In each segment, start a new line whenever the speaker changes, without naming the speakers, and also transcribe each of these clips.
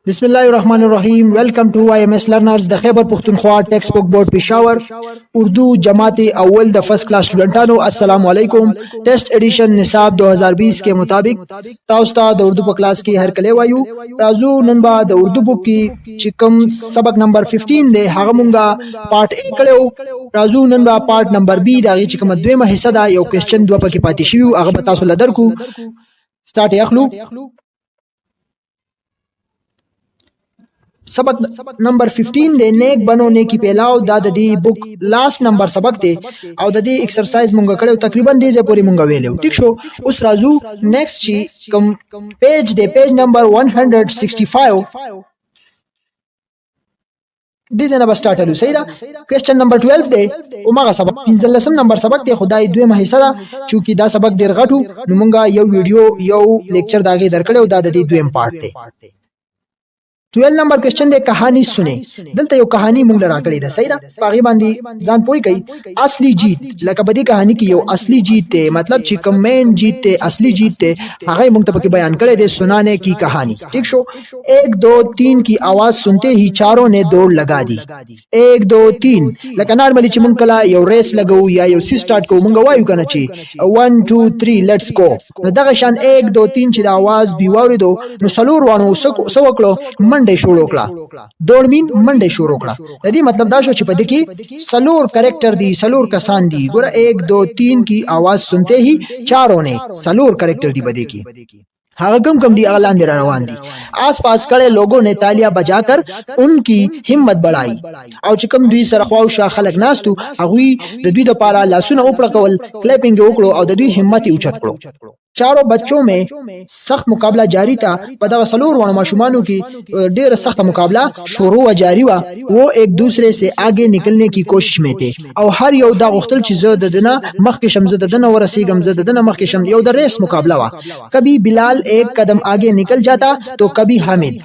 بسم الله الرحمن الرحیم. ویلکم ټو IMS لرنرز د خیبر پختونخوا ټیکسټ بک بورډ پېښور اردو جماعت اول د فرست کلاس سټوډنټانو السلام علیکم. ټیسټ ایډیشن نصاب 2020 کے مطابق تاسو ته د اردو په کلاس کې هر کله وایو. راځو نن به د اردو بک کې چې کوم سبق نمبر 15 دی هغه مونږه پارت A کړو. راځو نن به پارت نمبر B دا چې کوم دویمه حصہ دا یو کوېسچن دوه پکې پاتې شوی هغه به تاسو لدر کو. سٹارټ اخلو. سبق نمبر 15 دی نیک بنو نیکی پیلاو. دا د دې بک لاست نمبر سبق دی او د دې ایکسرسایز مونږ کړو تقریبا دې ځای پورې مونږ ویلو. ٹھیک شو. اوس راځو نیکسٹ چې کوم پیج دی پیج نمبر 165 دې ځنه به سٹارټ الو. صحیح ده. کوېسچن نمبر 12 دی او ماغه سبق 15 نمبر سبق دی. خدای دویمه حصہ ده چې دا سبق ډیر غټو نو مونږه یو ویډیو یو لیکچر داګه درکړو دا د دې دویم پارت دی. 12 نمبر کوېسچن دی کہانی سنے. دلته یو کہانی مونږ لرا کړی ده. صحیح ده. پاغي باندې ځان پوي کوي. اصلي جیت لکه په دې کہانی کې یو اصلي جیت ته مطلب چې کوم مین جیت ته اصلي جیت ته هغه مونږ ته پکې بیان کړی دی. سنانے کی کہانی. ٹھیک شو. 1 2 3 کی आवाज سنتے ہی چاروں نے دوڑ لگا دی. 1 2 3 لکه نارملی چې مونږ کلا یو ریس لګو یا یو سی سٹارټ کو مونږ وایو کنه چې 1 2 3 لیټس گو. نو دغه شان 1 2 3 چې د आवाज دی واوریدو نو سلور وانه سو وکړو منډه شروع کړه. دوړ مين منډه شروع کړه. د دې مطلب دا شو چې په دې کې سلور کریکٹر دي سلور کسان دي. ګوره 1 2 3 کی आवाज سنتے ही چاروں نے سلور کریکٹر دي بده کې हाँ कम दी अगलान रवान दी. आस पास खड़े लोगों ने तालियां बजाकर उनकी हिम्मत बढ़ाई او چې کوم دوی سره خواو شا خلک ناستو هغه د دوی د پاره لاسونه وپړکول کلیپینګ وکړو او د دوی همت اوچت کړو. चारों बच्चों में सख्त मुकाबला जारी था. په دغه سلور ونه ماشومانو کې ډېر سخت مقابله شروع و جاری و. वो एक दूसरे से आगे निकलने की कोशिश में थे او هر یو دا غختل چې زه د دنه مخکې شم زه د دنه ورسېږم زه د دنه مخکې شم. یو د ریس مقابله وا. کبھی بلال ایک قدم आगे निकल जाता तो कभी हामिद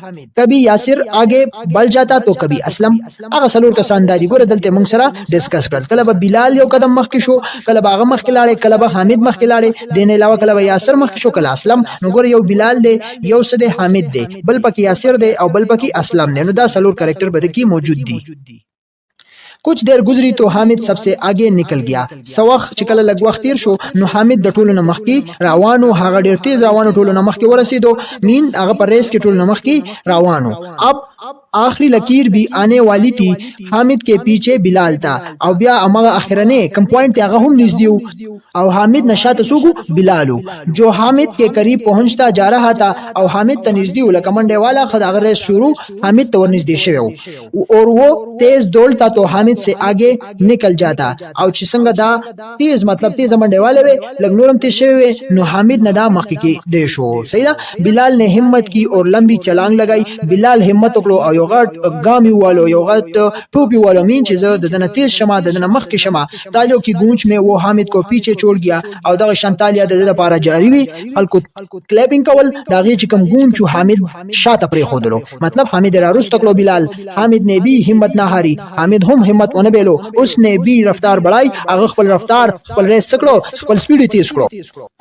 कभी यासिर आगे बढ़ जाता तो कभी اسلم. هغه سلور کسان دادي. ګوره دلته موږ سره ډیسکس کړل. کله به بلال یو قدم مخکې شو کله به هغه مخکې لاړې کله به حامد مخکې لاړې. دین علاوه کله به یاسر مخکې شو کله اسلم. نو ګوره یو بلال دی یو سده حامد دی بل پکې یاسر دی او بل پکې اسلم دی. نو دا سلور کریکٹر بده کې موجود دي. कुछ देर गुजरी तो हामिद सबसे आगे निकल गया. سوخ چې کله لږ وخت تیر شو نو حامد د ټولو نه مخکې روانو. هغه ډیر تیز روانو ټولو نه مخکې ورسېدو. مين هغه پر ریس کې ټولو نه مخکې روانو. اب आखिरी लकीर भी आने वाली थी. हामिद के पीछे बिलाल था او بیا هغه اخرنه کم پوینټ هغه هم نږدې او حامد نشاط سوګو بلالو جو حامد के करीब पहुंचता जा रहा था او حامد ته نږدې ول کمنډه والا خد هغه ریس شروع حامد ته ورنږدې شو اور वो तेज दौड़ता तो حامد से आगे निकल जाता. او چې څنګه دا تیز مطلب تیز منډه والا وي لګ نورم تیز شوی نو حامد نه دا مخکې کې دی شو. صحیح ده. بلال ने हिम्मत की और लंबी छलांग लगाई. بلال हिम्मत وکړو او یو غټ ګامي والو یو غټ ټوپی والو مين چې زه د دنه تیز شمه د دنه مخ کې شمه. تالیو کی گونج میں وہ حامد کو پیچھے چھوڑ گیا او دغه شانتالیا د لپاره جاری وي. خلکو کلیپینګ کول دغه چې کوم گونج حامد شاته پرې خودلو مطلب حامد را رست کړو بلال. حامد نے بھی हिम्मत نہ ہاری. حامد هم हिम्मत ونه بیلو. اس نے بھی رفتار بڑھائی. هغه خپل رفتار خپل ریس کړو خپل سپیډ تیز کړو.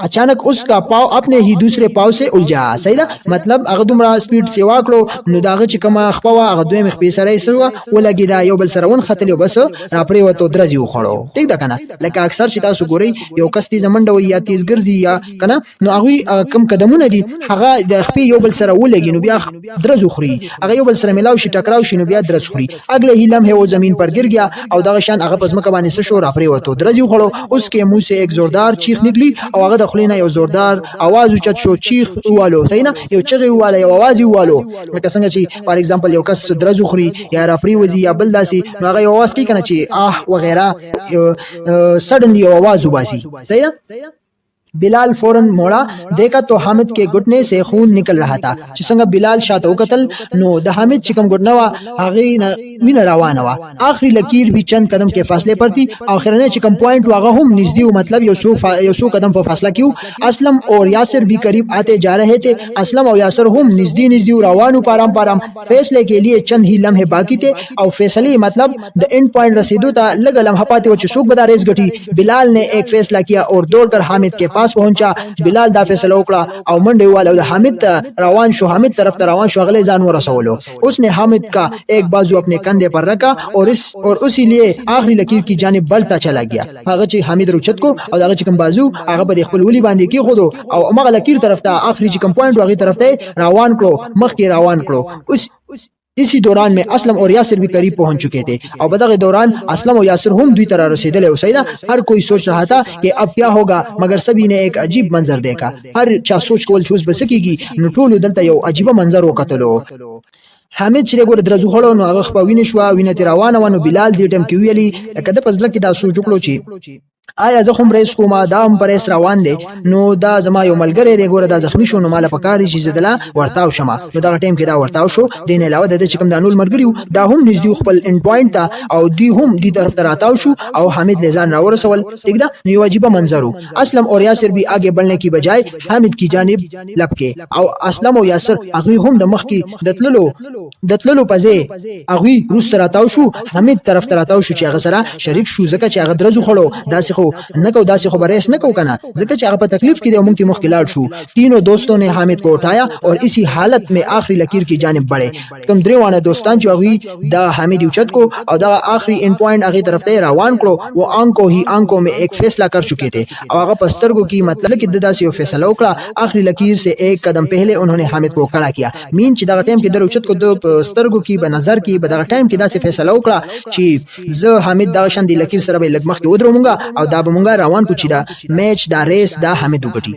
اچانک اس کا پاؤ اپنے ہی دوسرے پاؤ سے الجھا. صحیح ده. مطلب هغه دومره سپیډ سی واکړو نو دغه چې کوم خپوا هغه دوی مخ په سره سره ولګی دا یو بل سره ون خطل یو بس را پرې وته درځي وخړو. ټیک ده کنه. لکه اکثر چې تاسو ګورئ یو کس تیز منډه وي یا تیز ګرځي یا کنه نو هغه کم قدمونه دي هغه د خپې یو بل سره ولګي نو بیا درځو خوري. هغه یو بل سره ملاو شي ټکراو شي نو بیا درځ خوري. اگلے ہی لمحے وہ زمین پر گر گیا او دغه شان هغه پس مکه باندې شو را پرې وته درځي وخړو. اس کے منہ سے ایک زوردار چیخ نکلی او هغه د خلینا یو زوردار आवाज اوچت شو. چیخ والو. صحیح نه. یو چغي واله یو आवाज والو لکه څنګه چې فار ایگزامپل یو کس درځو خوري یا را پری وزي یا بل داسي نو هغه یو आवाज کوي کنه چې وغیرہ سډنلی आवाज وباسي. صحیح ده. بلال فوراً موڑا. دیکھا تو حامد کے گھٹنے سے خون نکل رہا تھا. چې څنګه بلال شاته وکتل نو د حامد چې کوم ګډنه وا هغه وینه روانه وا. آخری لکیر بھی چند قدم کے فاصلے پر تھی. اخرنه چې کوم پوینټ واغه هم نږدې مطلب یو سو قدم په فاصله کې. اسلم اور یاسر بھی قریب آتے جا رہے تھے. اسلم او یاسر هم نږدې روانو پارام پارام. فیصلے کے لیے چند ہی لمحے باقی تھے او فیصله مطلب د اینڈ پوینٹ رسیدو ته لږ لمحه پاتې و چې څوک به دا ریس ګټي. بلال نے ایک فیصلہ کیا اور دوڑ کر حامد کے پاس پاس پہنچا بلال دا فیصله وکړه او منډه واله د حامد ته روان شو حامد طرف ته روان شو غلې ځان ورسولو उसने हामिद का एक बाजू अपने कंधे पर रखा और उसी लिए आखिरी लकीर की जानिब बढ़ता चला गया هغه چې حامد روچت کو او هغه چې کوم بازو هغه په خپل ولي باندې کې خودو او هغه لکیر طرف ته آخري چې کوم پوینټ هغه طرف ته روان کړو مخ کې روان کړو इसी दौरान में असलम और यासिर भी करीब पहुंच चुके थे और बदले दौरान असलम और यासिर हम दुई तरह रसीदले हुसैना हर कोई सोच रहा था कि अब क्या होगा मगर सभी ने एक अजीब मंजर देखा हर चा सोच कोल चूस बसकीगी नटول दलته یو عجیب منظر وکتلو حامد چې ګور درځو خړو نو هغه خپوینه شو وینه روانه ونه بلال دې ټیم کې ویلي کده پزله کې دا سوچ وکړو چې آیا زخم ریس کومه دام پر اس روان دي نو دا زما یو ملګری دی ګوره دا زخمی شو نو مال پکاري چې زدلا ورتاو شمه نو دا ټیم کې دا ورتاو شو دین علاوه د چې کوم دانول مرګریو دا هم نږدې خپل اند پوینټ ته او دی هم دی طرف ته راتاو شو او حامد لزان راورسول ټیک دا نو یو عجیب منظرو اسلم اور یاسر بھی آگے بڑھنے کی بجائے حامد کی جانب لپکے او اسلم او یاسر هغه هم د مخ کې دتللو پځه هغه روس راتاو شو حامد طرف ته راتاو شو چې هغه سره شریک شو ځکه چې هغه درځو خړو داسې خو نکو داسې خبرېس نکو کنه ځکه چې هغه په تکلیف کې د مونږ مخکلال شو तीनों दोस्तों ने हामिद को उठाया और इसी हालत में आखिरी लकीर की जानिब बढ़े कम द्रेवाना दोस्तान जो अगी दा हामिद उचत को और दा आखिरी एंड पॉइंट आगे तरफ ते रवान को वो आंखों में एक फैसला कर चुके थे और आगा पस्तरगो की मतलब कि ददा से फैसला उकड़ा आखिरी लकीर से एक कदम पहले उन्होंने हामिद को खड़ा किया मीन ची दा टाइम के दर उचत को दो पस्तरगो की बनजर की बदा टाइम के दा से फैसला उकड़ा ची ज हामिद दा शंदी लकीर सर बे लगमख के उधरोंगा और दा बमुंगा रवान कुछ दा मैच दा रेस दा हामिद उगटी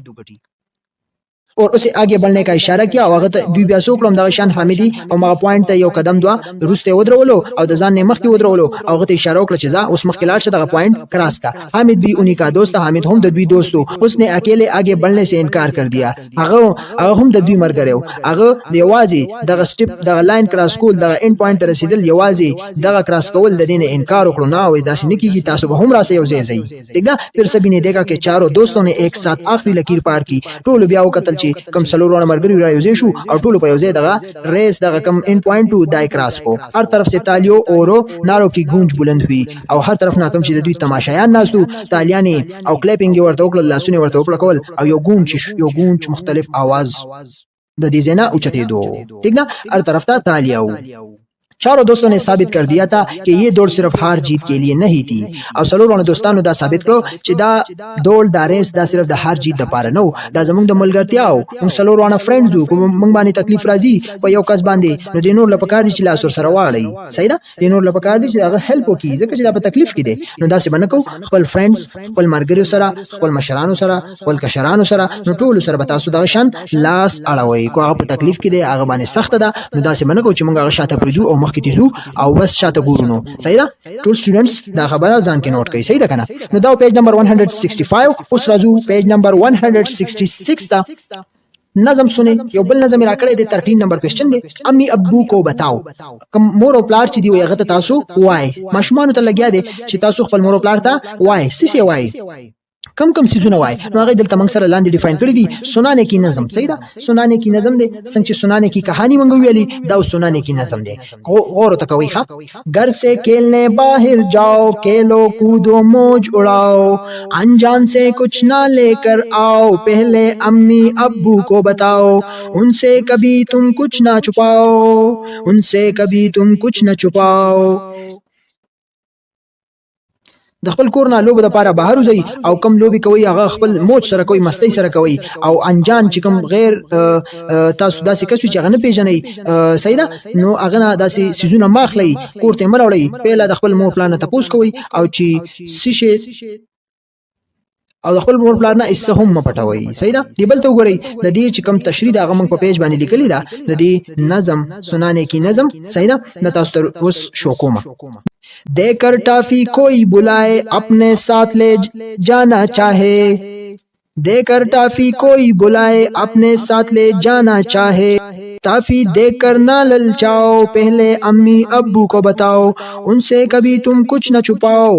और उसे आगे बढ़ने का इशारा किया और दुई बया सोकलम دا شان حامدی او ما پوینټ ته یو قدم دوا روسته ودرولو او د ځان نه مخ کې ودرولو او غته اشاره وکړه چې ځا اوس مخ کې لاړ شه دغه پوینټ کراس کا حامد بھی انہی کا دوست حامد هم د دوی دوستو उसने अकेले आगे बढ़ने से इनकार कर दिया هغه هم د دوی مرګریو هغه د یوازي دغه سټپ دغه لاین کراس کول دغه اند پوینټ رسیدل یوازي دغه کراس کول د دین انکار وکړو نه وای داسې نه کیږي تاسو به هم راسه یو ځای ځای ٹھیک ده پھر سبھی نے دیکھا کہ چاروں دوستوں نے ایک ساتھ آخری لکیر پار کی ټول بیا وکتل کم سلورونه مرګري رايوځي شو او ټول په یوځای دغه ریس دغه کم اند پوینټ ټو دای کراس کو هر طرف سے تالیو اور نارو کی گونج بلند ہوئی او هر طرف نا کم چې د دوی تماشایان ناستو تالیانی او کلیپینګ ورته وکړل لاسونه ورته وکړل کول او یو گونج مختلف आवाज د دې زینا اوچته دو ٹھیک ده هر طرف ته تالیو चारों दोस्तों ने साबित कर दिया था कि ये दौड़ सिर्फ हार जीत के लिए नहीं थी और सलोरवान दोस्तानों दा साबित करो چې دا दौड़ دا रेस دا صرف د हार जीत د پاره نو دا زمونږ د ملګرتیاو موږ سلوروان فرندز موږ باندې تکلیف راځي په یو کس باندې نو د نور لپاره دي چې لاس ور سره واړی صحیح ده د نور لپاره دي چې هغه هیلپ وکړي ځکه چې دا په تکلیف کې دي نو دا څه بنکو خپل فرندز خپل مرګري سره خپل مشرانو سره خپل کشرانو سره نو ټول سره به تاسو دغه شان لاس اړوي کو هغه په تکلیف کې دي هغه باندې سخت ده نو دا څه بنکو چې موږ هغه شاته پریدو او مخ کې تیزو او بس شاته ګورونو صحیح ده ټول سټوډنټس دا خبره ځان کې نوٹ کړئ صحیح ده کنه نو دا پیج نمبر 165 اوس راځو پیج نمبر 166 تا نظم سنیں یو بل نظم راکړی د 13 نمبر کوېسچن دی امی ابو کو بتاو کوم مور او پلار چې دی وي هغه تاسو وای ماشومان ته لګیا دي چې تاسو خپل مور او پلار ته وای سې وای کم کم سيزونه وای نو هغه دلته موږ سره لاندې ډیفاین کړی دي سنانے کی نظم صحیح ده سنانے کی نظم دی څنګه چې سنانے کی کہانی موږ ویلي دا سنانے کی نظم دی غور ته کوي ښا घर से खेलने बाहर जाओ खेलो कूदो मौज उड़ाओ अनजान से कुछ ना लेकर आओ पहले अम्मी अब्बू को बताओ उनसे कभी तुम कुछ ना छुपाओ د خپل کور نه لوب د پاره بهر وځي او کم لوبي کوي هغه خپل موج سره کوي مستی سره کوي او انجان چې کوم غیر تاسو داسې کسو چې هغه نه پیژنئ صحیح ده نو هغه نه داسې سيزونه ماخلي کور ته مروړي پهله د خپل مور پلان ته پوس کوي او چې سشي او د خپل مور پلان نه ایسه هم پټوي صحیح ده دی بل ته وګورئ د دې چې کوم تشریح د هغه موږ په پیج باندې لیکلی ده د دې نظم سنانے کی نظم صحیح ده د تاسو ته اوس شو کومه देकर टॉफी कोई बुलाए अपने साथ ले जाना चाहे देकर टॉफी कोई बुलाए अपने साथ ले जाना चाहे टॉफी देकर ना ललचाओ पहले अम्मी अब्बू को बताओ उनसे कभी तुम कुछ न छुपाओ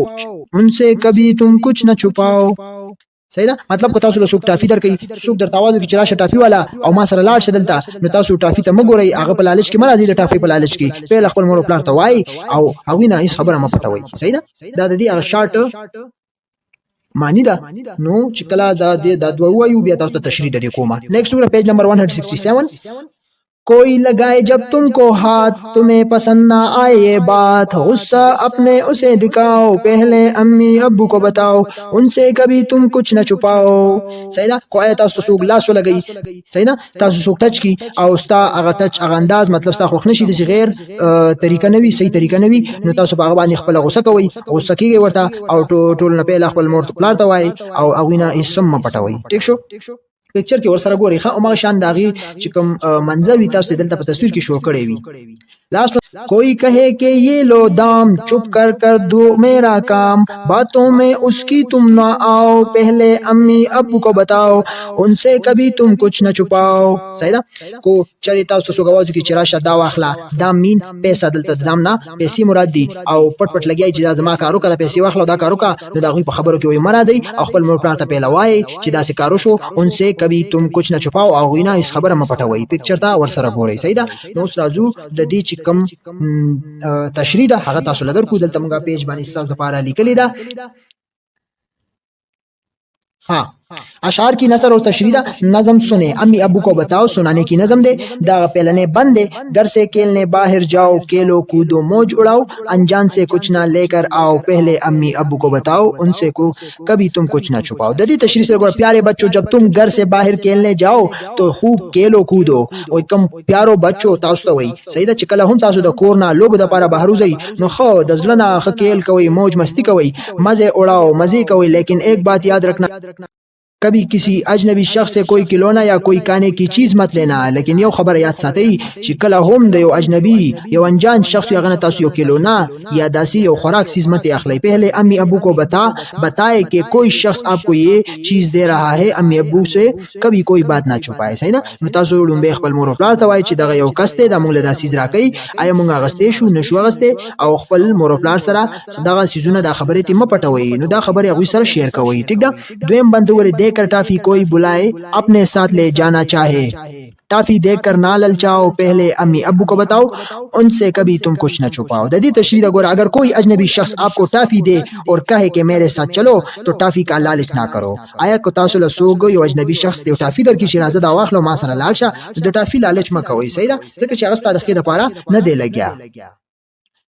صحیح ده مطلب کو تاسو له سوق ټافي درکې سوق در تاوازو کې چراشه ټافي والا او ما سره لاړ شدلته نو تاسو ټافي ته مګورئ هغه په لالچ کې مرাজি د ټافي په لالچ کې په خپل مور پلار ته وای او هغه نه هیڅ خبره ما پټوي صحیح ده دا د دې هغه شارټ معنی ده نو چې کله دا دوه وایو بیا تاسو ته تشریح د کومه نیکسٹ وګوره پیج نمبر 167 कोई लगाए जब तुमको हाथ तुम्हें पसंद ना आए ये बात गुस्सा अपने उसे दिखाओ पहले अम्मी अब्बू को बताओ उनसे कभी तुम कुछ न छुपाओ सही ना को आया تاسو سوق لاس ولګي सही ना تاسو سوق ټچ کی او ستا هغه ټچ هغه انداز مطلب ستا خو نشي د غیر طریقه نوي صحیح طریقه نوي نو تاسو په هغه باندې خپل غوسه کوي غوسه کیږي ورته او ټول نه په خپل مور ته پلار ته وای او اغوینه اسم پټوي ٹھیک شو पिक्चर کې ورسره ګوري ښه او ما شان داغي چې کوم منظر وي تاسو دلته په تصویر کې شو کړی وي लास्ट कोई कहे कि ये लो दाम चुप कर दो मेरा काम बातों में उसकी तुम ना आओ पहले अम्मी अब्बू को बताओ उनसे कभी तुम कुछ न छुपाओ सही दा को चरी تاسو سو غواړئ چې راشه دا واخلا دا مين پیسې دلته دام نه پیسې مراد دي او پټ لګیای چې زما کارو کړه پیسې واخلا دا کارو کا نو دا غوي په خبرو کې وي مرادي او خپل مور پلار ته پیلوای چې دا سې کارو شو انسه کبي تم कुछ न छुपाओ او غوینه اس خبره م پټوي پکچر تا ور سره ګورئ سیدا نو راځو د دې چې کم تشریح ده هغه تاسو لګر کو دلته موږ پیج باندې تاسو لپاره لیکلې ده हाँ अशार की नसर और तशरीदा नज़म सुने अम्मी अबू को बताओ सुनाने की नज़म दे दाग पेलने बंदे घर से खेलने बाहर जाओ खेलो कूदो मौज उड़ाओ अनजान से कुछ ना लेकर आओ पहले अम्मी अबू को बताओ उनसे को कभी तुम कुछ ना छुपाओ ददी तशरीह से प्यारे बच्चों जब तुम घर से बाहर खेलने जाओ तो खूब खेलो कूदो और कम प्यारो बच्चों तासु वही सईदा चिकला हम तासु द कोरना लोब द पारा बाहर उजई नो खो दजलना खेल कोई मौज मस्ती कोई मजे उड़ाओ मजे कोई लेकिन एक बात याद रखना कभी किसी अजनबी शख्स से कोई खिलौना या कोई खाने की चीज मत लेना लेकिन यो खबर याद साथई چې کله هم د یو اجنبی یو انجان شخص یا غنه تاسو یو کھلونا یا داسی یو خوراک چیز مت اخلي पहले अम्मी अब्बू को बताए कि कोई शख्स आपको ये चीज दे रहा है अम्मी अब्बू से कभी कोई बात ना छुपाए सही ना نو تاسو لومبه خپل مور پلار ته وای چې دغه یو کسته د موږ له داسې راکې آیا موږ غسته شو نشو غسته او خپل مور پلار سره دغه سيزونه د خبرې ته م پټوي نو دا خبره هغه سره شیر کوي ٹھیک ده دویم بندور देकर टॉफी कोई बुलाए अपने साथ ले जाना चाहे टॉफी देखकर ना ललचाओ पहले अम्मी अब्बू को बताओ उनसे कभी तुम कुछ न छुपाओ ददी तशरीह गोरा अगर कोई अजनबी शख्स आपको टॉफी दे और कहे कि मेरे साथ चलो तो टॉफी का लालच ना करो आया को तासुल सोगो यो अजनबी शख्स ते टॉफी दर की शिराज़त वाखलो ما سره لاړشه तो टॉफी लालच म کوي सही ده ځکه چې هغه ستاسو د پاره نه دی لګیا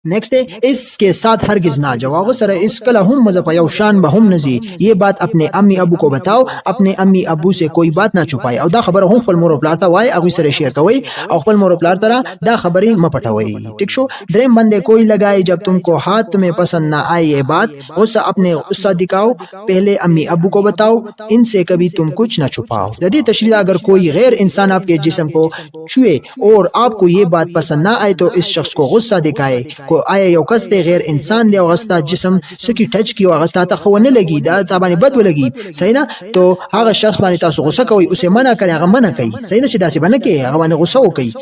नेक्स्ट है इसके साथ हरगिज ना जवाब सर इसकला हम मज़ा यौ शान बहम नजी ये बात अपने अम्मी अबू को बताओ अपने अम्मी अबू से कोई बात ना छुपाए और दा खबर हम खपल मोर प्लार ता वाय अगु सर शेयर कोई और खपल मोर प्लार तरा दा खबरी म पटवई ठीक शो ड्रेम बंदे कोई लगाए जब तुमको हाथ तुम्हें पसंद ना आए ये बात गुस्सा अपने गुस्सा दिखाओ पहले अम्मी अबू को बताओ इनसे कभी तुम कुछ ना छुपाओ यदि तशरीह अगर कोई गैर इंसान आपके जिस्म को छुए और आपको ये बात पसंद ना आए तो इस शख्स को गुस्सा दिखाए आया یو کس ته غیر انسان دی او غستا جسم سکی ټچ کی او غستا ته خو نه لګي دا ته باندې بد ولګي صحیح نه تو هغه شخص باندې تاسو غوسه کوي اوسه منع کوي هغه منع کوي صحیح نه چې داسې باندې کوي هغه باندې غوسه وکي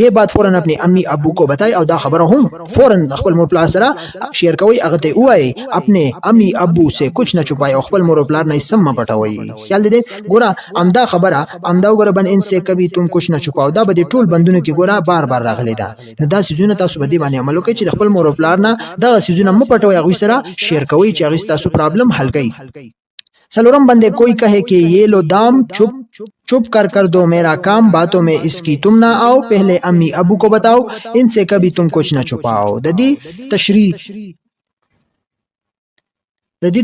یہ بات فورا اپنے امی ابو کو بتائے او دا خبر هم فورا خپل مور پلار سره شیر کوي هغه ته وای اپنے امی ابو سے کچھ نہ چھپائے او خپل مور پلار نه سم پټوي خیال دې ګورا امدا خبره امدا ګورا بن ان سے کبھی تم کچھ نہ چھپاؤ دا به ټول بندونه کې ګورا بار بار راغلی دا دا سيزونه تاسو به دې باندې عمل وکړئ چې خپل مور پلار نه دا سيزونه م پټوي هغه سره شیر کوي چې هغه تاسو پرابلم حل کوي سلورم بندے کوئی کہے کہ یہ لو دام چپ کر دو میرا کام باتوں میں اس کی تم نہ آؤ پہلے امی ابو کو بتاؤ ان سے کبھی تم کچھ نہ چھپاؤ ددی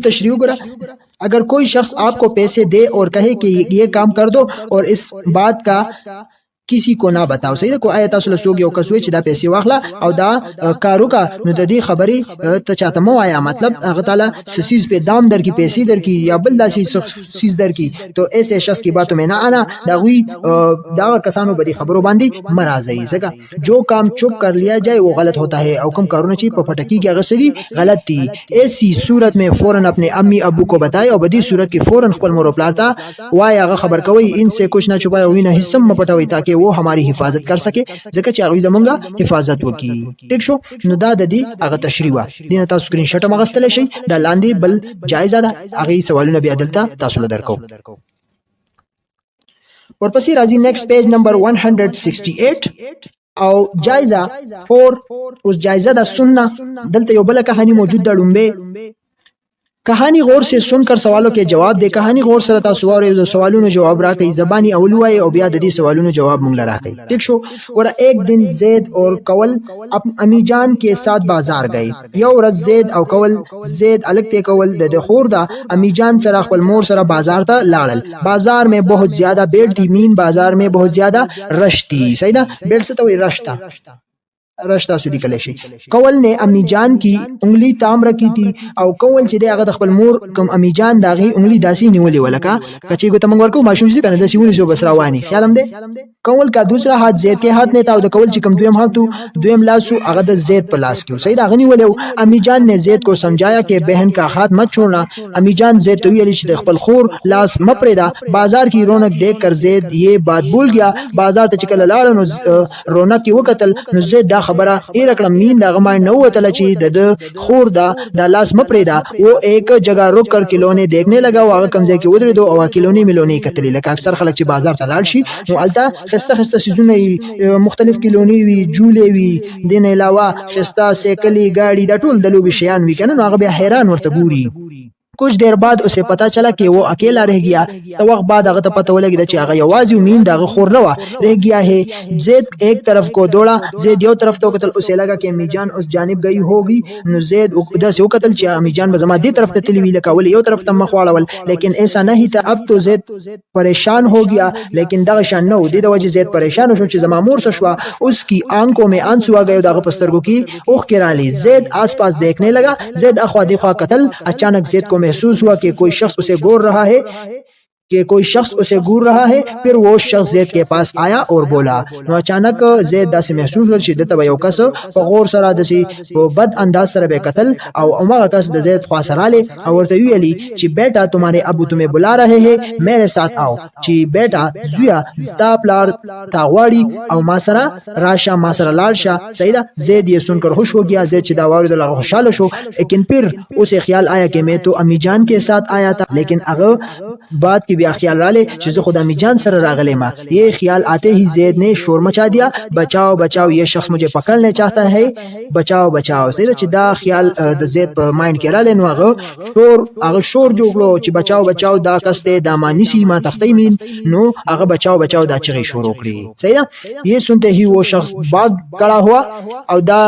تشریح کرا اگر کوئی شخص آپ کو پیسے دے اور کہے کہ یہ کام کر دو اور اس بات کا کسی کو نہ بتاؤ صحیح کو آیت اصل سوګ یو کسوي چې دا پیسې واخلا او دا کارو کا نو د دې خبرې ته چاته مو آیا مطلب هغه تعالی سیس په دام در کی پیسې در کی یا بل داسي سیس در کی تو ایسے شخص کی باتوں میں نہ آنا دا وی دا کسانو بدی خبرو باندې مرাজি ځکه جو کام چپ کر لیا جائے وہ غلط ہوتا ہے او کم کارونه چې په پټکی کې هغه سړي غلط دي ایسی صورت میں فوراً اپنے امی ابو کو بتائے او بدی صورت کې فوراً خپل مور پلار ته وای هغه خبر کوي ان سے کچھ نہ چھپائے او نه حصہ م پټوي تاکہ वो हमारी हिफाजत कर सके ځکه چې هغه زمونږه حفاظت وکي ٹھیک شو نو دا د دې هغه تشریح وا دینه تاسو سکرین شاټ مغستل شي دا لاندې بل جایزه ده هغه سوالونه بیا دلته تاسو له درکو ورپسې راځي نیکسٹ پیج نمبر 168 او جایزه 4 اوس جایزه د سنت دلته یو بل کہانی موجود ده لومبه कहानी गौर से सुनकर सवालों के जवाब दे। कहानी गौर से तासु और सवालों जवाब राखई, ज़बानी अवलुआए और बिया ददी सवालों जवाब मुंगला राखई। ठीक शो। और एक दिन जैद और कवल अमीजान के साथ बाजार गए। यो रज जैद और कवल, जैद अलग ते कवल द खोरदा अमीजान सरा खपल मोर सरा बाजार ता लाड़ल। बाजार में बहुत ज्यादा भीड़ थी, मीन बाजार में बहुत ज्यादा रश थी। सही ना, भीड़ से तो वही रश था, रश्ता सुदी कलेशी। कवल ने अम्मी जान की उंगली ताम रखी थी और कवल چې دغه د خپل مور کوم امی جان داغي انګلی داسي نیولې ولکه کچې کو تمنګ ورکو ماشوم چې کنه داسي ونی سو بس رواني خیالم دې کول کا دوسرا हाथ زید के हाथ में था और कवल چې کوم دویم हाथ تو دویم لاس هغه د زید په لاس کې سید اغنی ولې امی جان ने زید को समझाया कि बहन का हाथ मत छोड़ना। امی جان زید ته ویل چې د خپل خور لاس مپریدا। بازار کی रौनक देख कर زید ये बात भूल गया। بازار ته چې کله لاړ نو رونق کې وکتل نو زید دا خبره ایره کړه مين دا غما نو وتل چې د خور دا لاس مپریدا। वो एक जगह रुक कर खिलौने देखने लगा। वो कमजे के उधर दो और खिलौने मिलौने कतली लगा। अक्सर खलक چې بازار ته لاړ شي نو التا خسته خسته سيزونه مختلف खिलौने وي، جولې وي، دین علاوه خسته سیکلی गाड़ी دا ټول د لوبي شیان وی کنه نو هغه به حیران ورته ګوري। कुछ देर बाद उसे पता चला कि वो अकेला रह गया। सवक्त बाद अगर पता लगी कि अगर आवाज़ उम्मीद अगर खोर नवा रह गया है। ज़ैद एक तरफ को दौड़ा, ज़ैद यो तरफ तो कतल उसे लगा कि अम्मी जान उस जानिब गई होगी। ज़ैद उधर से वो कतल कि अम्मी जान बज़मा दी तरफ तली हुई लगा वो यो तरफ तम मखवाड़वल, लेकिन ऐसा नहीं था। अब तो ज़ैद परेशान हो गया, लेकिन दगशान न हो दी वजह ज़ैद परेशान हो कि ज़मामूर सशवा उसकी आंखों में आंसू आ गए। दाग पस्तरगो की उख किराली। ज़ैद आस पास देखने लगा। ज़ैद अख्वा दिख्वा कतल। अचानक ज़ैद को महसूस हुआ कि कोई शख्स उसे घूर रहा है, फिर वो शख्स ज़ैद के पास आया और बोला। नो अचानक ज़ैद दासी महसूस हुआ कि दत बयो कस फगोर सरा दसी वो बद अंदाज सरा बे कत्ल और उमर कस द ज़ैद ख्वासराले और तयुली कि बेटा तुम्हारे अबू तुम्हें बुला रहे हैं, मेरे साथ आओ। कि बेटा जुया ज़तापलार तावाड़ी और मासरा राशा मासरा लारशा। सईदा ज़ैद ये सुनकर खुश हो गया। ज़ैद चिदा वारिद लगा खुशहाल हो, लेकिन फिर उसे ख्याल आया कि मैं तो अम्मी जान के साथ आया था। लेकिन अगर बात की ख्याल राले चीज़ खुदा अम्मी जान सर रागले मा। ये ख्याल आते ही ज़ैद ने शोर मचा दिया, बचाओ बचाओ ये शख्स मुझे पकड़ने चाहता है, बचाओ बचाओ। सही चिदा ख्याल द ज़ैद पर माइंड के राले नो अगर शोर जोगलो ची बचाओ बचाओ दा कस्ते दा मानिसी मा तख्ती मीन नो अगर बचाओ बचाओ दा चगे शोर ओकली। सही ना, ये सुनते ही वो शख्स भाग खड़ा हुआ और दा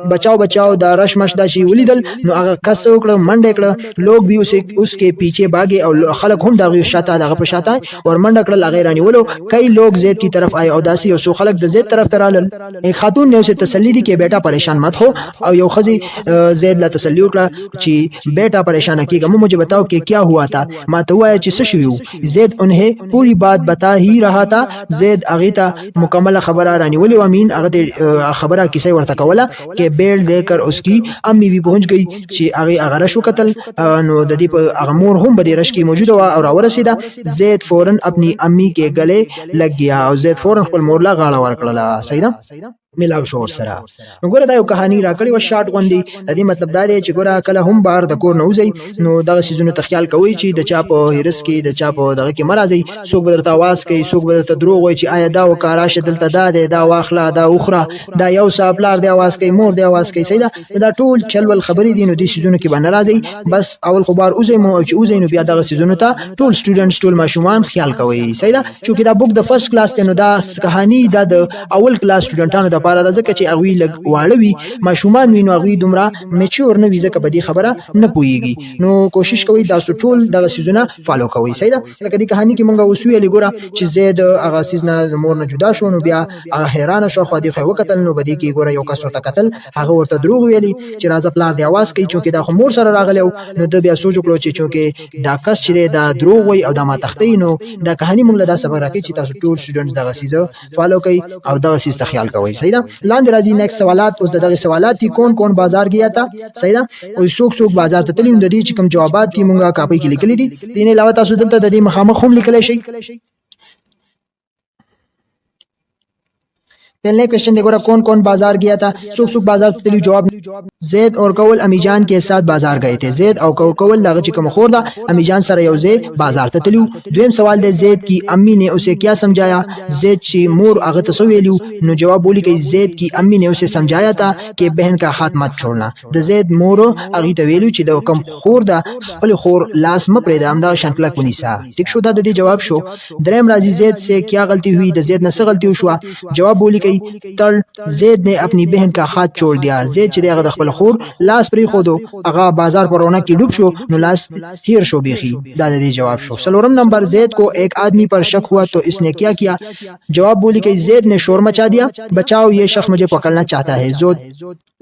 बचाओ बचाओ दा रशमश दा ची वलीदल नो अगर कस ओकड़ा मंडे कड़ा लोग भी उसके पीछे भागे और खलक हम दा शाता दागा पशाता है और मंडा कड़ल गैरानी वो लोग कई लोग ज़ैद की तरफ आए और दासी और सो खलक द ज़ैद तरफ तरालन। एक खातून ने उसे तसल्ली दी कि बेटा परेशान मत हो और यो खजी ज़ैद ला तसल्ली उकड़ा ची बेटा परेशान कीगा मुझे बताओ कि क्या हुआ था। माता हुआ ची सशवियू। ज़ैद उन्हें पूरी बात बता ही रहा था। ज़ैद अगीता मुकम्मल खबर रानी वली अमीन अगते खबर किसे वर्ता कवला के बेड़ देकर उसकी अम्मी भी पहुंच गई। ची अगे अगरशु कतल नो ददी पर अगमूर हम बदी रश की मौजूद हुआ और रसीदा ज़ैद फौरन अपनी अम्मी के गले लग गया और ज़ैद फौरन खपल मोरला गाड़ा ورکړه। सही ना मिलाव शोर सरा ګوره دا یو کہانی راکړی و شارټ غوندي د دې مطلب دا دی چې ګوره کله هم بار د کور نه وځي نو دغه سيزونه تخیل کوي چې د چا په هرس کې د چا په دغه کې مرزي څوک بدرته आवाज کوي څوک بدرته دروغ وایي چې آیا دا وکارا شدلته دا دی دا واخلا دا اخرى دا یو صاحبلار دی आवाज کوي مور دی आवाज کوي سیدا دا ټول چلول خبرې دي نو د سيزونه کې باندې راځي بس اول خبر اوځي مو چې اوځي نو بیا دغه سيزونه ته ټول سټوډنټس ټول ماشومان خیال کوي سیدا چې دا بوک د فرست کلاس ته نو دا کہانی دا د اول کلاس سټوډنټانو د لپاره د ځکه چې اغوی لګ واړوي ماشومان وینو اغوی دومره میچور نه وي ځکه په دې خبره نه پويږي نو کوشش کوي دا ټول دغه سيزونه فالو کوي سیدا لکه دې کہانی کې مونږ وسوي لګورا چې زید هغه سيزنا مور نه جدا شو نو بیا هغه حیران شو خو دې خو وکتل نو بدی کې ګوره یو کس ورته قتل هغه ورته دروغ ویلي چې راز پلار دی आवाज کوي چې دا خو مور سره راغلی نو د بیا سوچ وکړو چې دا کس چې دا دروغ وي او دا ما تختې نو دا کہانی مونږ له دا سبق راکې چې تاسو ټول سټوډنټس دغه سيزه فالو کوي او دغه سيز ته خیال کوي سیدا لاندې راځي نیکسٹ سوالات اوس دغه سوالات دي کون کون بازار گیا था سیدا او څوک څوک بازار ته تللی د دې چې کوم جوابات دي مونږه کاپي کې لیکلي دي دین علاوه تاسو دلته د دې مخامخ هم لیکلی شي पहले क्वेश्चन देखो कौन कौन बाजार गया था, सुख सुख बाजार तली जवाब زید और कवल अमीजान के साथ बाजार गए थे। زید او कवल लाग चिकम खोरदा अमीजान सर यौजे बाजार तलियो। دویم सवाल दे زید की अम्मी ने उसे क्या समझाया, زید ची मोर आगे तसवेलियो नो जवाब बोली कि زید की अम्मी ने उसे समझाया था कि बहन का हाथ मत छोड़ना। د زید مور आगे तवेलियो چې د کم خوردا خپل خور لاس م پرې د امدا شنتلا کونیسا ٹھیک شو دا د جواب شو۔ دریم راضی زید سے کیا غلطی हुई، د زید نے غلطی وشوا جواب बोली कि तल زید ने अपनी बहन का हाथ छोड़ दिया। زید چې دغه خپل خور لاس پرې خودو هغه بازار پر رونق کې ډوب شو نو لاس هیر شو بیخي، دا د جواب شو۔ سلورم نمبر زید کو एक आदमी पर शक हुआ तो इसने क्या किया, जवाब बोली कि زید ने शोर मचा दिया, बचाओ ये शख्स मुझे पकड़ना चाहता है।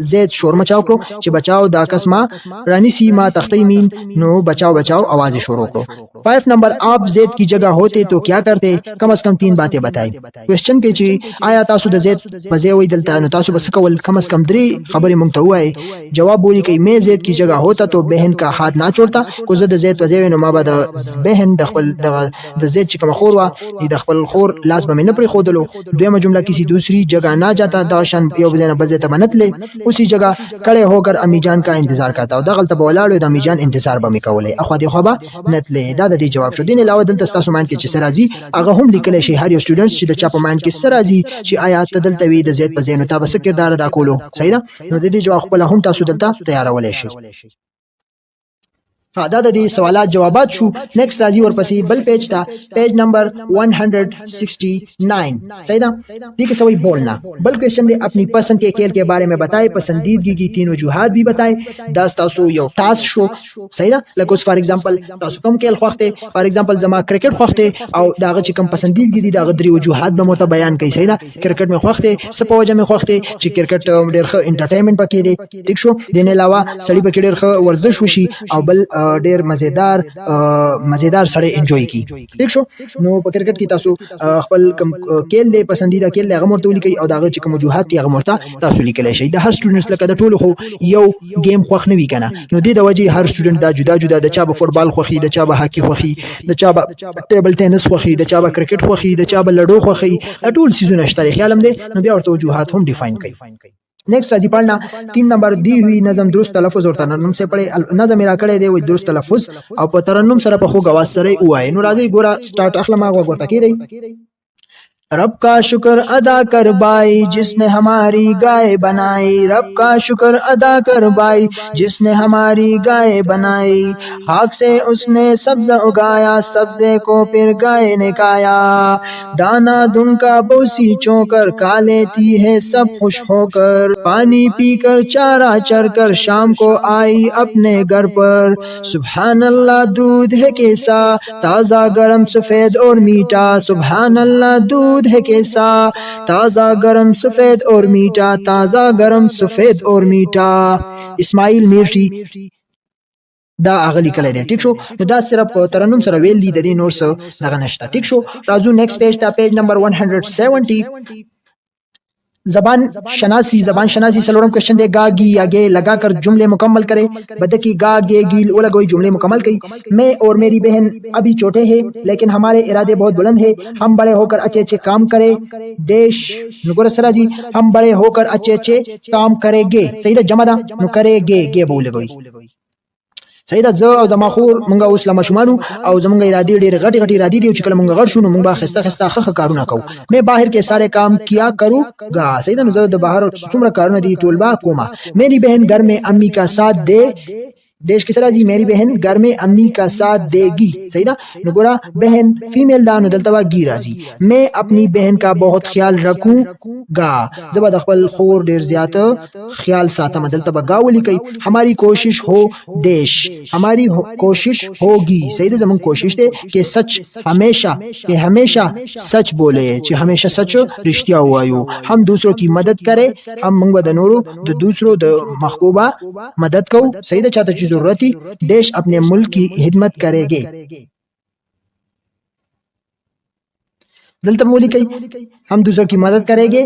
زید शोर मचाओ کړو چې بچاو دا کس ما رانی सीमा तख्ती मीन नो बचाओ बचाओ आवाज शुरू करो। 5 नंबर आप زید की जगह होते तो क्या करते, कम से कम 3 बातें बताई। क्वेश्चन کې چې آیا تاسو د زید په ځای وای دلته نو تاسو بس کول کم से कम 3 خبرې مونږ ته وای۔ जवाब बोली कि मैं زید की जगह होता तो बहन का हाथ ना छोड़ता، کو زه د زید په ځای نو ما به د بهن د خپل د زید چې کوم خور وا د خپل خور لاس به نه پرې خودلو۔ دویمه جمله کسی दूसरी जगह ना जाता داشن یو بزنه بل ځای ته منت لې उसी जगह खड़े होकर अम्मी जान का इंतजार करता او دغلت به ولاړو د امی جان انتظار به میکولې اخو دی خو به نتلې دا د دې جواب شو۔ دین علاوه دلته تاسو مان کې چې سرازي هغه هم لیکل شي هر یو سټوډنټس چې د چا په مان کې سرازي چې آیات تدلته وي د زید په زینو تاسو کردار ادا کولو صحیح ده نو د دې جواب خپل هم تاسو دلته تیارولې شي۔ ها دا د دې سوالات جوابات شو۔ نیکسٹ راځي ورپسې بل پیج تا پیج نمبر 169 صحیح ده دې کې سوي بولنا بل क्वेश्चन دې اپنی पसंद के खेल के बारे में बताए, पसंदीदगी की 3 वजूहात भी बताए। 10 تاسو یو ټاسک شو صحیح ده لکه اوس فار ایگزامپل تاسو کوم खेल خوښته فار ایگزامپل زما کرکټ خوښته او داغه چې کوم پسندیدګي دي داغه 3 وجوهات به مو ته بیان کړي صحیح ده کرکټ مې خوښته سپوجه مې خوښته چې کرکټ ډېر ښه انټرټینمنت پکې دی ٹھیک شو دین علاوه سړی پکې ډېر ښه ورزش وشي او بل ډېر مزیدار سره انجوای کی ٹھیک شو نو په کرکټ کې تاسو خپل کم کېل دې پسندیده کېل هغه مرته لیکي او داغه چې کوم وجوهات هغه مرته تاسو لیکلی شي د هر سټوډنټس لکه د ټولو خو یو گیم خوښ نه وی کنه نو دې د وجه هر سټوډنټ دا جدا جدا د چا به فوتبال خوخي د چا به هاکی خوخي د چا به ټیبل ټینس خوخي د چا به کرکټ خوخي د چا به لډو خوخي ټول سيزونه شته خیالم دې نو بیا ورته وجوهات هم ډیفاین کړئ۔ नेक्स्ट राजी पढ़ना 3 नंबर दी हुई नज़म दुरुस्त तलफ़ुज़ और तरन्नुम से पढ़े। नज़म मेरा कड़े दे वो दुरुस्त तलफ़ुज़ और पर तरन्नुम सर पर खूब आवाज़ सरे हुआ है नो राजी गोरा स्टार्ट अखलमा गोरा की रही। रब का शुक्र अदा कर भाई जिसने हमारी गाय बनाई, रब का शुक्र अदा कर भाई जिसने हमारी गाय बनाई। खाक से उसने सब्ज़ा उगाया सब्ज़े को फिर गाय ने खाया, दाना दुनका बोसी चोकर खा लेती है सब खुश होकर। पानी पीकर चारा चरकर शाम को आई अपने घर पर। सुभान अल्लाह दूध है कैसा ताज़ा गरम सफ़ेद और मीठा, सुभान अल्लाह दूध है कैसा ताज़ा गरम सफेद और मीठा, ताज़ा गरम सफेद और मीठा। इस्माइल मिर्ची دا اغلی کله دی ٹھیک شو دا صرف ترنم سره ویل دي د دې نور څه دغه نشته ٹھیک شو۔ راځو نیکسٹ پیج ته پیج نمبر 170 زبان شناسی سلورم क्वेश्चन दे गा गी या गे लगा कर जुमले मुकम्मल करे। बदकी गा गे गील वो लगोई जुमले मुकम्मल कई। मैं और मेरी बहन अभी छोटे हैं लेकिन हमारे इरादे बहुत बुलंद है, हम बड़े होकर अच्छे अच्छे काम करे देश नुगुर सरा जी हम बड़े होकर अच्छे अच्छे काम करेंगे सही दा जमा दा नु करेंगे गे बोले गोई सही ده زه او زما خور مونږه اوس لمه شمانو او زمونږه ارادي ډېر غټي ارادي دي چې کله مونږه غړ شو نو مونږه خسته خه کارونه کوو। मैं बाहर के सारे काम किया करूँगा सही ده نو زه د بهر څومره کارونه دي ټول با کومه। मेरी बहन घर में अम्मी का साथ दे देश की तरह जी मेरी बहन घर में अम्मी का साथ देगी सही ना नगोरा बहन फीमेल दानो दलतवा गी राजी। मैं अपनी बहन का बहुत ख्याल रखूंगा जब खपल खोर ढेर ज्यादा ख्याल सातम दलतवा गावली कई। हमारी कोशिश हो देश हमारी कोशिश होगी सही है जमन कोशिश दे कि सच हमेशा सच बोले कि हमेशा सच रिश्तिया हुआ यो। हम दूसरों की मदद करे हम मंगवा दनोरो द दूसरों द महबूबा मदद को सही द चाहता जरूरती देश अपने मुल्क की खिदमत करेंगे। दलता बोली कही हम दूसरों की मदद करेंगे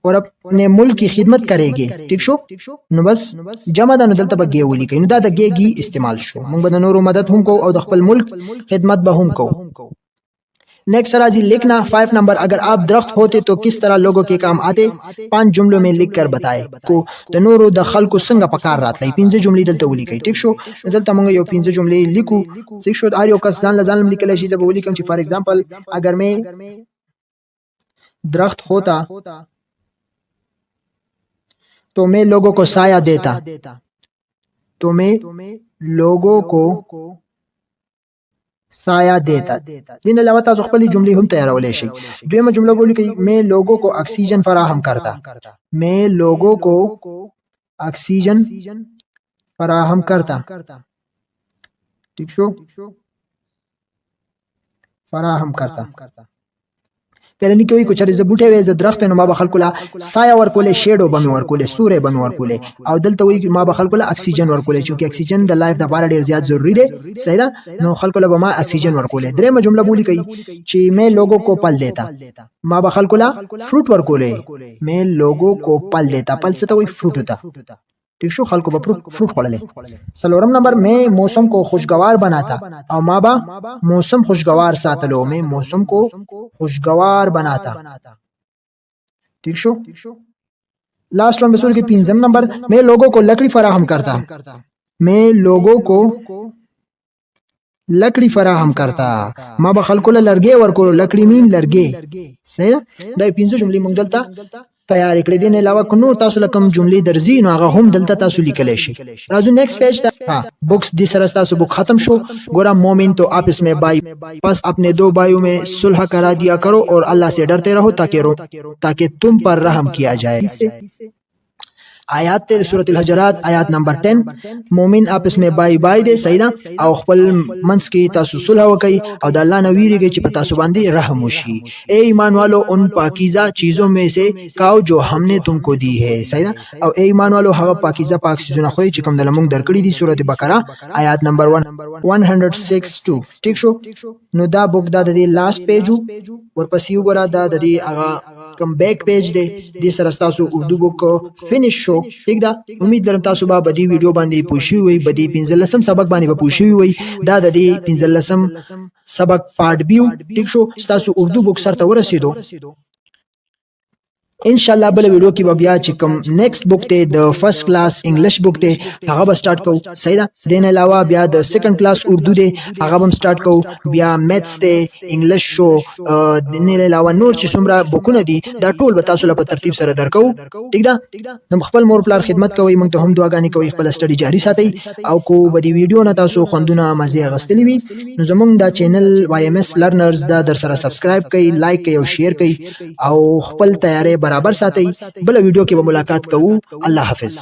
और अपने मुल्क की खिदमत करेंगे ठीक शो नो बस जमा दा नो दलता बगे बोली कही नो दा गे गी इस्तेमाल शो मंग बदनोरो मदद हम को और खपल मुल्क खिदमत बहम को। नेक्स्ट राजी लिखना 5 नंबर, अगर आप दरख्त होते तो किस तरह लोगों के काम आते, 5 जुमलों में लिख कर बताए को د नورو د خلکو څنګه پکار راتلی 15 جملې دلته ولیکئ. ټیک شو، دلته موږ یو 15 جملې لیکو. ٹھیک شو، هر یو کس ځان لزان لیکلی شي. زه به ولیکم چې فار ایگزامپل اگر میں درخت ہوتا تو میں لوگوں کو سایہ دیتا، تو میں لوگوں کو سایہ دیتا. دین علاوه تاسو خپل جملې هم تیارولای شئ. دویمه جمله ولیکئ میں لوگوں کو اکسیجن فراہم کرتا، میں لوگوں کو اکسیجن فراہم کرتا. ٹھیک شو، فراہم کرتا. پهلنی کوي کو چرې ز بوټي وې ز درخت نو ما به خلکو لا سایه ورکولې، شیډو به مې ورکولې، سورې به مې ورکولې. او دلته وایي ما به خلکو لا اکسیجن ورکولې، چې اکسیجن د لایف د لپاره ډیر زیات ضروری دی. صحیح ده، نو خلکو لا به ما اکسیجن ورکولې. درېمه جمله بولی کوي چې میں لوگوں کو پل دیتا، ما به خلکو لا فروټ ورکولې، میں لوگوں کو پل دیتا. پل څه ته وایي؟ فروټ ته. ٹھیک شو، خلکو به فروٹ خوړلې. سلورم نمبر میں موسم کو خوشگوار بناتا، او ما با موسم خوشگوار ساتلو، میں موسم کو خوشگوار بناتا. ٹھیک شو، لاسٹ ون بسول کی 5 نمبر میں لوگوں کو لکڑی فراہم کرتا، میں لوگوں کو لکڑی فراہم کرتا. ما به خلکو له لرګي ورکولو، لکړی مین لرګي. صحیح، دا 15 جملې موږ دلته تیار کړې دي. نه علاوه کو نور تاسو لکم جملې درځي نو هغه هم دلته تاسو لیکلی شي. راځو نیکسٹ پیج ته. بکس دی سره تاسو بک ختم شو. ګورا مومن تو آپس میں بائی، پس اپنے دو بھائیوں میں صلح کرا دیا کرو اور اللہ سے ڈرتے رہو تاکہ تم پر رحم کیا جائے. آیات ته سورۃ الحجرات آیات نمبر 10. مومن آپس میں بائی بائی دے. صحیح ده، او خپل منس کې تاسو صلح وکئ او د الله نه ویریږئ چې په تاسو باندې رحم وشي. اے ایمان والو ان پاکیزہ چیزوں میں سے کاؤ جو ہم نے تم کو دی ہے. صحیح ده، او اے ایمان والو هغه پاکیزہ پاک چیزونه خورئ چې کوم د لمونږ درکړي دي. سورۃ بقره آیات نمبر 106. ٹھیک شو، نو دا بک دا د لاست پیج ورپسې وګوره، دا د هغه کم بیک پیج دی. دې سره تاسو اردو بک فینیش شو. ٹھیک ده، امید لرم تاسو به بدی ویډیو باندې پوښی وي، بدی 15 سبق باندې به پوښی وي. دا د دې 15 سبق پارت بیو. ٹھیک شو، تاسو اردو بک سره ته ورسېدو. ان شاء الله بل ویډیو کې به بیا چې کوم نیکسٹ بک ته د فرست کلاس انګلیش بک ته هغه به سٹارټ کوو. صحیح ده، دین علاوه بیا د سیکنډ کلاس اردو دی هغه هم سٹارټ کوو. بیا میتھس ته انګلیش شو، دین علاوه نور چې څومره بکونه دي دا ټول به تاسو له په ترتیب سره درکو. ټیک ده، نو خپل مور پلار خدمت کوئ، موږ ته هم دعاګانې کوئ، خپل سټډي جاری ساتئ. او کو به دی ویډیو نه تاسو خوندونه مزه غستلی وي نو زموږ دا چینل وای ایم ایس لرنرز دا در سره سبسکرایب کړئ، لایک کړئ او شیر کړئ او خپل تیارې برابر ساتئ. بل ویډیو کې به ملاقات کوو. الله حافظ.